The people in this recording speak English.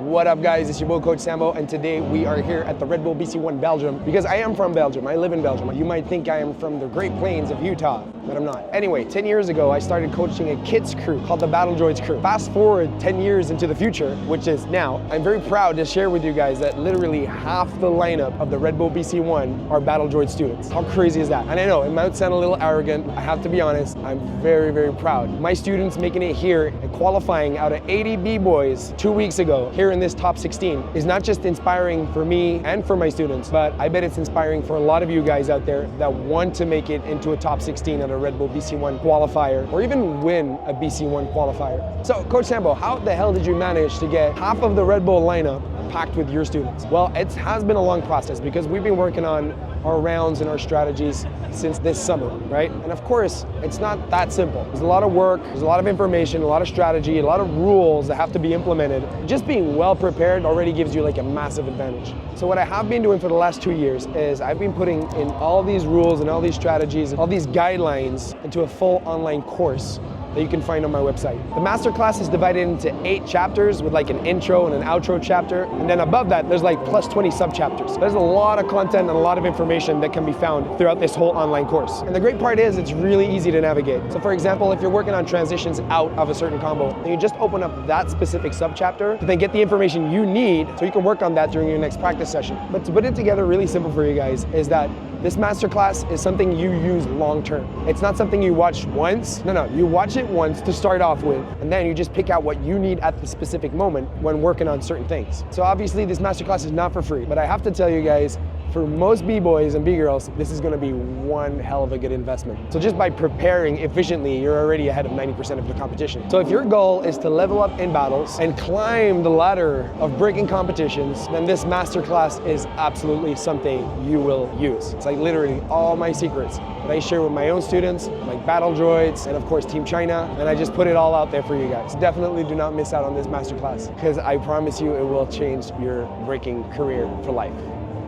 What up guys, it's your boy Coach Sambo, and today we are here at the Red Bull BC1 Belgium because I am from Belgium, I live in Belgium. You might think I am from the Great Plains of Utah, but I'm not. Anyway, 10 years ago I started coaching a kids crew called the Droids Crew. Fast forward 10 years into the future, which is now, I'm very proud to share with you guys that literally half the lineup of the Red Bull BC1 are Droid students. How crazy is that? And I know it might sound a little arrogant, I have to be honest, I'm very, very proud. My students making it here and qualifying out of 80 b-boys 2 weeks ago here in this top 16 is not just inspiring for me and for my students, but I bet it's inspiring for a lot of you guys out there that want to make it into a top 16 at a Red Bull BC1 qualifier or even win a BC1 qualifier. So Coach Sambo, how the hell did you manage to get half of the Red Bull lineup packed with your students? Well, it has been a long process because we've been working on our rounds and our strategies since this summer, right? And of course, it's not that simple. There's a lot of work, there's a lot of information, a lot of strategy, a lot of rules that have to be implemented. Just being well prepared already gives you like a massive advantage. So what I have been doing for the last 2 years is I've been putting in all these rules and all these strategies, all these guidelines into a full online course that you can find on my website. The Masterclass is divided into 8 chapters with like an intro and an outro chapter. And then above that, there's like plus 20 sub-chapters. There's a lot of content and a lot of information that can be found throughout this whole online course. And the great part is it's really easy to navigate. So for example, if you're working on transitions out of a certain combo, then you just open up that specific sub-chapter to then get the information you need so you can work on that during your next practice session. But to put it together really simple for you guys is that this masterclass is something you use long term. It's not something you watch once. No, you watch it once to start off with, and then you just pick out what you need at the specific moment when working on certain things. So obviously this masterclass is not for free, but I have to tell you guys, for most b-boys and b-girls, this is gonna be one hell of a good investment. So just by preparing efficiently, you're already ahead of 90% of the competition. So if your goal is to level up in battles and climb the ladder of breaking competitions, then this masterclass is absolutely something you will use. It's like literally all my secrets that I share with my own students, like Battle Droids, and of course Team China, and I just put it all out there for you guys. Definitely do not miss out on this masterclass, because I promise you it will change your breaking career for life.